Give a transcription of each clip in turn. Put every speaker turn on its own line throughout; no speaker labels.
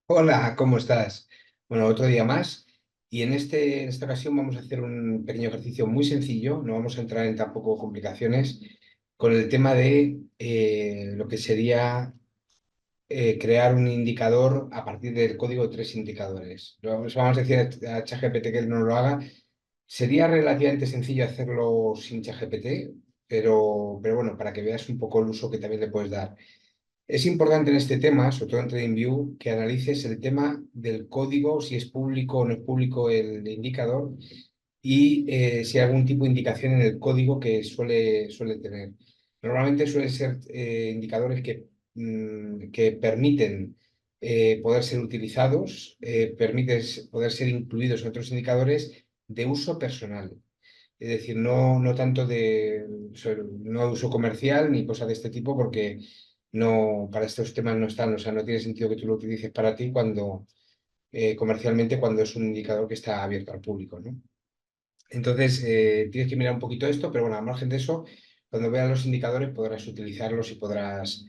Hola, ¿cómo estás? Bueno, otro día más. Y en esta ocasión vamos a hacer un pequeño ejercicio muy sencillo, no vamos a entrar en tampoco complicaciones, con el tema de lo que sería crear un indicador a partir del código de tres indicadores. Vamos a decir a ChatGPT que él no lo haga. Sería relativamente sencillo hacerlo sin ChatGPT, pero bueno, para que veas un poco el uso que también le puedes dar. Es importante en este tema, sobre todo en TradingView, que analices el tema del código, si es público o no es público el indicador y si hay algún tipo de indicación en el código que suele tener. Normalmente suelen ser indicadores que permiten poder ser utilizados, permiten poder ser incluidos en otros indicadores de uso personal. Es decir, no tanto no de uso comercial ni cosas de este tipo, porque no, para estos temas no están, o sea, no tiene sentido que tú lo utilices para ti cuando comercialmente cuando es un indicador que está abierto al público, ¿no? Entonces, tienes que mirar un poquito esto, pero bueno, al margen de eso, cuando veas los indicadores podrás utilizarlos y podrás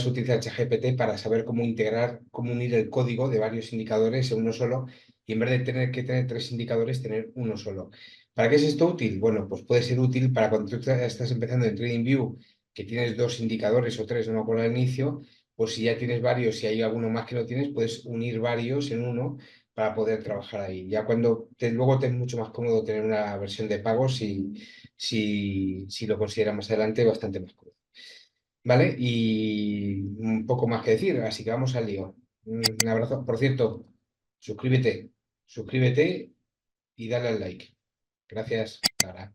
utilizar ChatGPT para saber cómo integrar, cómo unir el código de varios indicadores en uno solo y en vez de tener que tener tres indicadores, tener uno solo. ¿Para qué es esto útil? Bueno, pues puede ser útil para cuando tú estás empezando en TradingView, que tienes dos indicadores o tres, no me acuerdo al inicio, pues si ya tienes varios, si hay alguno más que no tienes, puedes unir varios en uno para poder trabajar ahí. Ya luego te es mucho más cómodo tener una versión de pago si lo consideras más adelante bastante más cómodo. ¿Vale? Y un poco más que decir, así que vamos al lío. Un abrazo. Por cierto, suscríbete y dale al like. Gracias. Hasta ahora.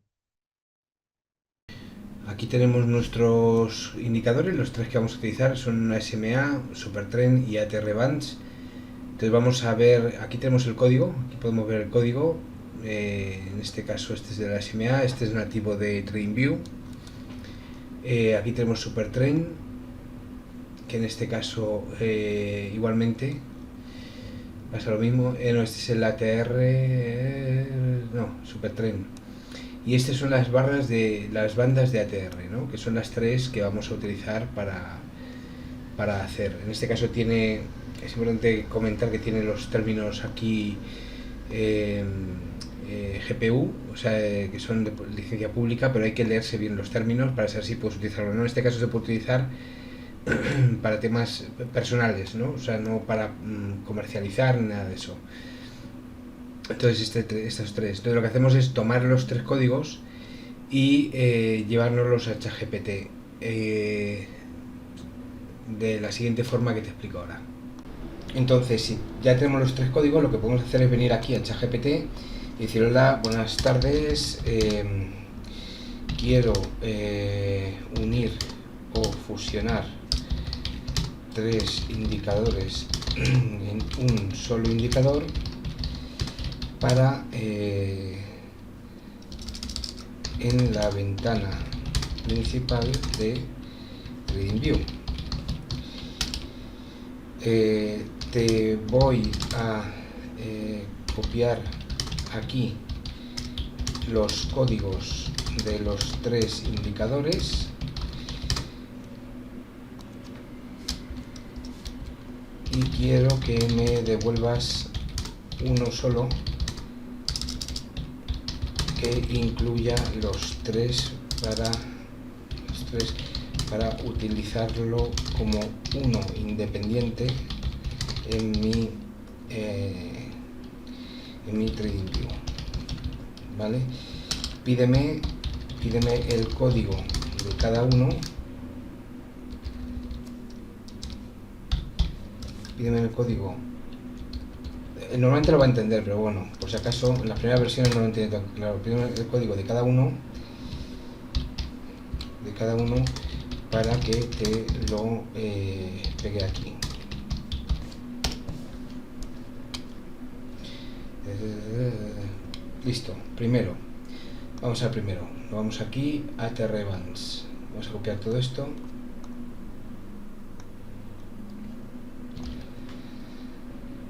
Aquí tenemos nuestros indicadores, los tres que vamos a utilizar son una SMA, Supertrend y ATR Bands. Entonces vamos a ver, aquí tenemos el código, aquí podemos ver el código, en este caso este es de la SMA, este es nativo de TradingView. Aquí tenemos Supertrend, que en este caso igualmente pasa lo mismo. No, este es el ATR, no, Supertrend. Y estas son las barras de las bandas de ATR, ¿no? Que son las tres que vamos a utilizar para hacer. En este caso es importante comentar que tiene los términos aquí eh, GPU, o sea, que son de licencia pública, pero hay que leerse bien los términos para saber si puedes utilizarlo. ¿No? En este caso se puede utilizar para temas personales, ¿no? O sea, no para comercializar ni nada de eso. Entonces, estos tres. Entonces, lo que hacemos es tomar los tres códigos y llevárnoslos a ChatGPT de la siguiente forma que te explico ahora. Entonces, si ya tenemos los tres códigos, lo que podemos hacer es venir aquí a ChatGPT y decir: hola, buenas tardes, quiero unir o fusionar tres indicadores en un solo indicador para en la ventana principal de TradingView. Te voy a copiar aquí los códigos de los tres indicadores y quiero que me devuelvas uno solo que incluya los tres para utilizarlo como uno independiente en eh, mi TradingView. ¿Vale? Pídeme el código de cada uno. Pídeme el código. Normalmente lo va a entender, pero bueno, por si acaso, en las primeras versiones no lo entiende tan claro. Pídeme el código de cada uno, para que te lo pegue aquí. Listo, primero. Vamos al primero. Lo vamos aquí a Terrebans. Vamos a copiar todo esto.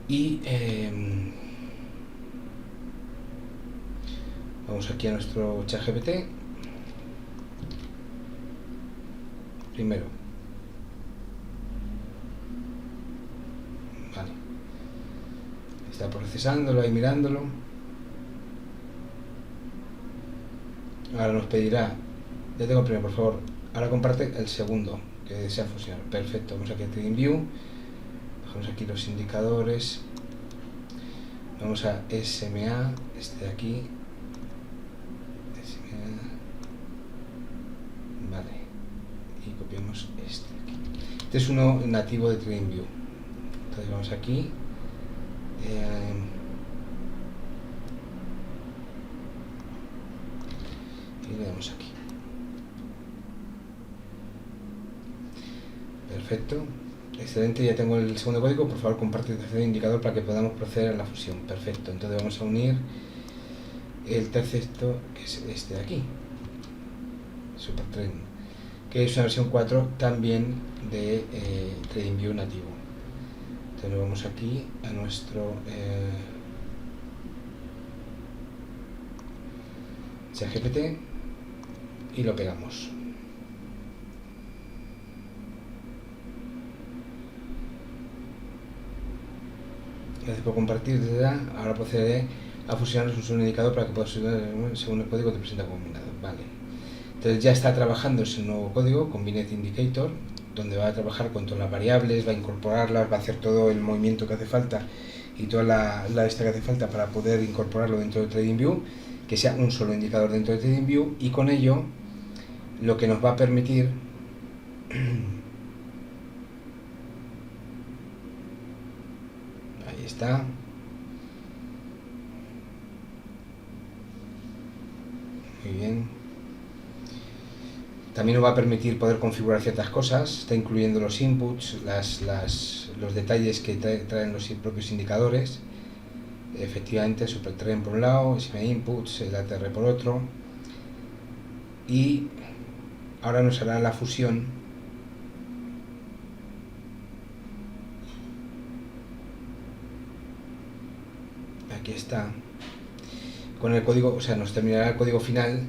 Y vamos aquí a nuestro ChatGPT. Primero. Está procesándolo ahí, mirándolo. Ahora nos pedirá, ya tengo el primero, por favor, ahora comparte el segundo que desea fusionar. Perfecto, vamos aquí a TradingView, bajamos aquí los indicadores, vamos a SMA, este de aquí, SMA, vale, y copiamos este de aquí. Este es uno nativo de TradingView. Entonces vamos aquí, y le damos aquí. Perfecto, excelente, ya tengo el segundo código. Por favor, comparte el tercer indicador para que podamos proceder a la fusión. Perfecto, entonces vamos a unir el tercer, que es este de aquí, Supertrend, que es una versión 4 también de TradingView nativo. Entonces nos vamos aquí a nuestro ChatGPT y lo pegamos. Gracias por compartir, ahora procederé a fusionar un indicador para que pueda fusionar según el código que presenta combinado. Vale. Entonces ya está trabajando ese nuevo código, Combined Indicator, donde va a trabajar con todas las variables, va a incorporarlas, va a hacer todo el movimiento que hace falta y toda la esta que hace falta para poder incorporarlo dentro de TradingView, que sea un solo indicador dentro de TradingView, y con ello lo que nos va a permitir ahí está, muy bien. También nos va a permitir poder configurar ciertas cosas, está incluyendo los inputs, los detalles que traen los propios indicadores. Efectivamente, Supertrend por un lado, SMA Inputs, el ATR por otro. Y ahora nos hará la fusión aquí está con el código, o sea, nos terminará el código final.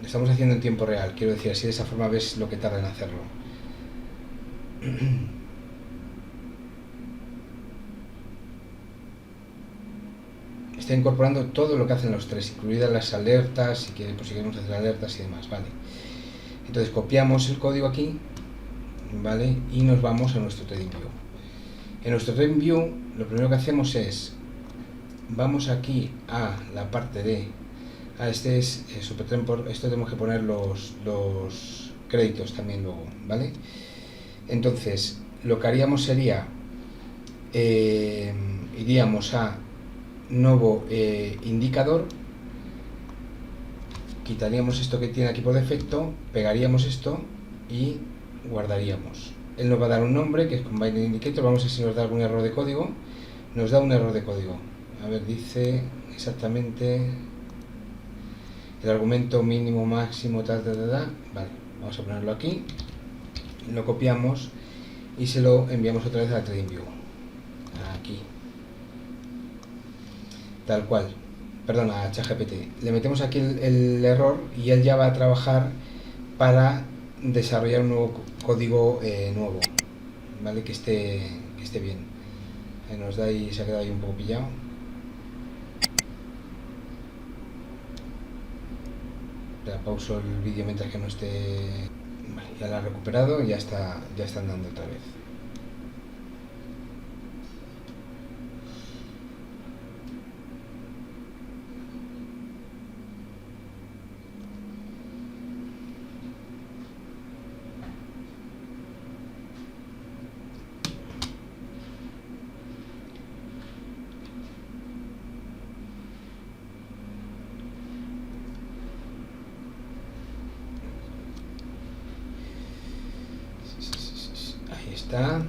Lo estamos haciendo en tiempo real, quiero decir, así de esa forma ves lo que tarda en hacerlo. Está incorporando todo lo que hacen los tres, incluidas las alertas, si queremos hacer alertas y demás, vale. Entonces copiamos el código aquí, vale, y nos vamos a nuestro TradingView. En nuestro TradingView lo primero que hacemos es, vamos aquí a la parte de, este es Supertrend, esto tenemos que poner los créditos también luego, ¿vale? Entonces lo que haríamos sería, iríamos a nuevo indicador, quitaríamos esto que tiene aquí por defecto, pegaríamos esto y guardaríamos. Él nos va a dar un nombre que es Combined Indicator. Vamos a ver si nos da algún error de código. Nos da un error de código. A ver, dice exactamente el argumento mínimo, máximo, tal. Vale, vamos a ponerlo aquí, lo copiamos y se lo enviamos otra vez a TradingView. Aquí, tal cual, perdón, a ChatGPT. Le metemos aquí el error y él ya va a trabajar para desarrollar un nuevo código nuevo, ¿vale? Que esté bien. Nos da y se ha quedado ahí un poco pillado. Ya pauso el vídeo mientras que no esté. Vale, ya lo ha recuperado y ya está andando otra vez. Ahí está.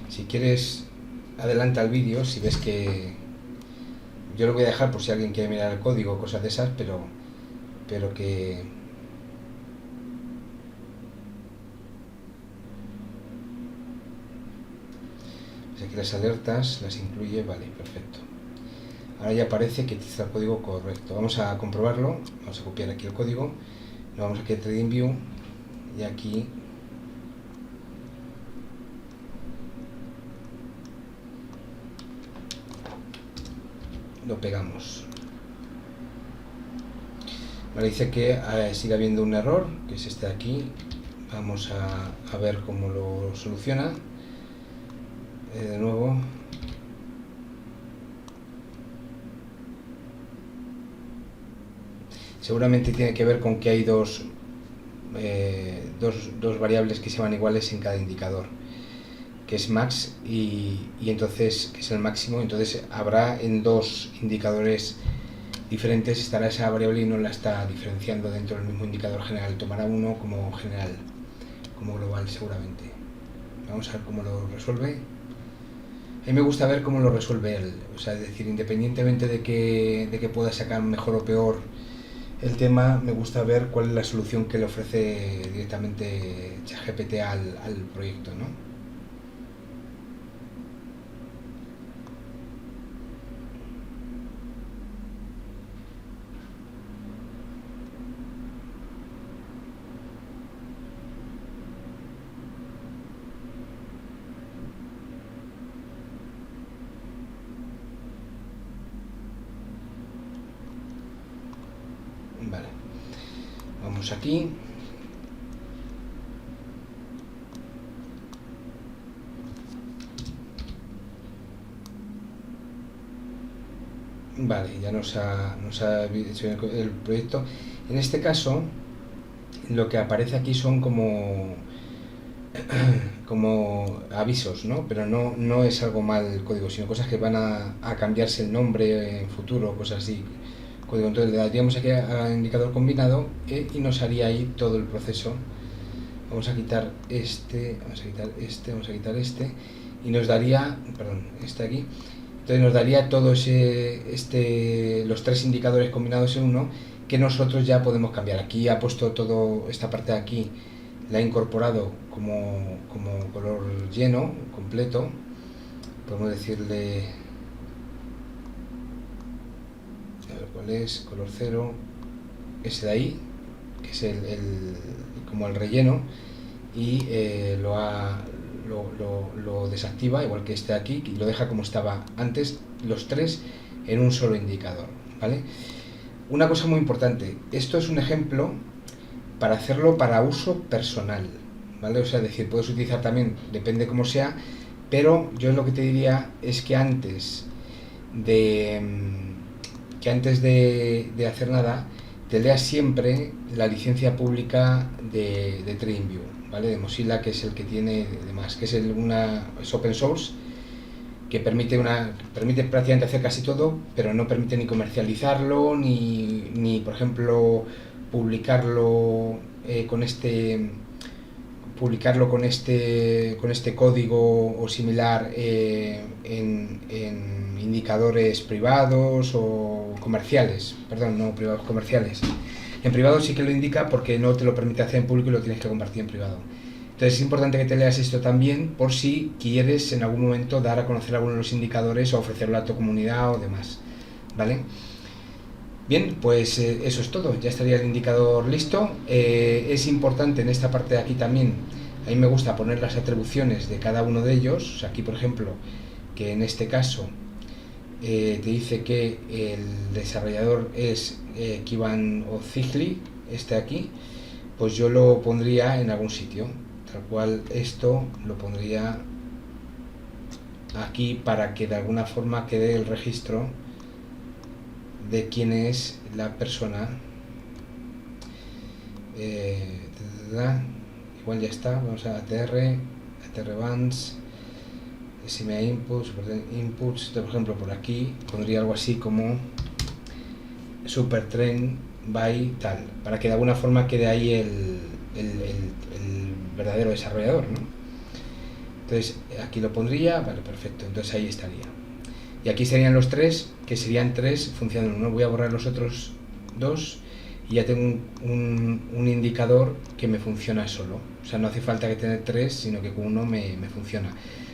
Si quieres, adelanta el vídeo si ves que... Yo lo voy a dejar por si alguien quiere mirar el código o cosas de esas, pero que... Pues aquí las alertas las incluye, vale, perfecto. Ahora ya parece que está el código correcto. Vamos a comprobarlo, vamos a copiar aquí el código Lo vamos aquí a TradingView y aquí lo pegamos. Vale, dice que sigue habiendo un error, que es este de aquí. Vamos a ver cómo lo soluciona. De nuevo. Seguramente tiene que ver con que hay dos variables que se llaman iguales en cada indicador, que es max y entonces, que es el máximo. Entonces habrá en dos indicadores diferentes, estará esa variable y no la está diferenciando dentro del mismo indicador general. Tomará uno como general, como global seguramente. Vamos a ver cómo lo resuelve. A mí me gusta ver cómo lo resuelve él, o sea, es decir, independientemente de que pueda sacar mejor o peor el tema, me gusta ver cuál es la solución que le ofrece directamente ChatGPT al proyecto, ¿no? Vale, vamos aquí. Vale, ya nos ha hecho el proyecto. En este caso, lo que aparece aquí son como avisos, ¿no? Pero no es algo mal el código, sino cosas que van a cambiarse el nombre en futuro, cosas así. Código. Entonces le daríamos aquí a indicador combinado y nos haría ahí todo el proceso. Vamos a quitar este, vamos a quitar este, vamos a quitar este y nos daría, perdón, este aquí. Entonces nos daría todo los tres indicadores combinados en uno que nosotros ya podemos cambiar. Aquí ha puesto todo esta parte de aquí, la ha incorporado como color lleno, completo. Podemos decirle, a ver cuál es, color cero, ese de ahí, que es como el relleno, y lo desactiva, igual que este de aquí, y lo deja como estaba antes, los tres en un solo indicador, ¿vale? Una cosa muy importante, esto es un ejemplo para hacerlo para uso personal, ¿vale? O sea, es decir, puedes utilizar también, depende cómo sea, pero yo lo que te diría es que antes de hacer nada, te leas siempre la licencia pública de TradingView, ¿vale? De Mozilla, que es el que tiene, además, que es es open source, que permite prácticamente hacer casi todo, pero no permite ni comercializarlo, ni por ejemplo, publicarlo con este código o similar en indicadores privados o comerciales, perdón, no privados, comerciales. En privado sí que lo indica porque no te lo permite hacer en público y lo tienes que compartir en privado. Entonces es importante que te leas esto también por si quieres en algún momento dar a conocer algunos de los indicadores o ofrecerlo a tu comunidad o demás, ¿vale? Bien, pues eso es todo, ya estaría el indicador listo. Es importante en esta parte de aquí también, a mí me gusta poner las atribuciones de cada uno de ellos. O sea, aquí por ejemplo, que en este caso te dice que el desarrollador es Kivan Ozigli, este aquí, pues yo lo pondría en algún sitio, tal cual esto lo pondría aquí para que de alguna forma quede el registro de quién es la persona. Igual ya está, vamos a ATR bands, SMA inputs, por ejemplo por aquí pondría algo así como supertrend by tal, para que de alguna forma quede ahí el verdadero desarrollador, ¿no? Entonces aquí lo pondría, vale, perfecto, entonces ahí estaría. Y aquí serían los tres, que serían tres funcionando. No voy a borrar los otros dos y ya tengo un indicador que me funciona solo. O sea, no hace falta que tener tres, sino que con uno me funciona.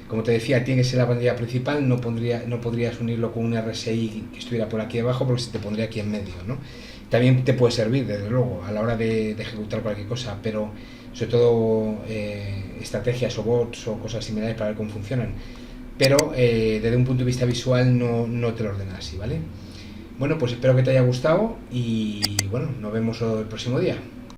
Como te decía, tiene que ser la pantalla principal, no podrías unirlo con un RSI que estuviera por aquí abajo porque se te pondría aquí en medio, ¿no? También te puede servir, desde luego, a la hora de ejecutar cualquier cosa, pero sobre todo estrategias o bots o cosas similares para ver cómo funcionan. Pero desde un punto de vista visual no te lo ordena así, ¿vale? Bueno, pues espero que te haya gustado y bueno, nos vemos el próximo día.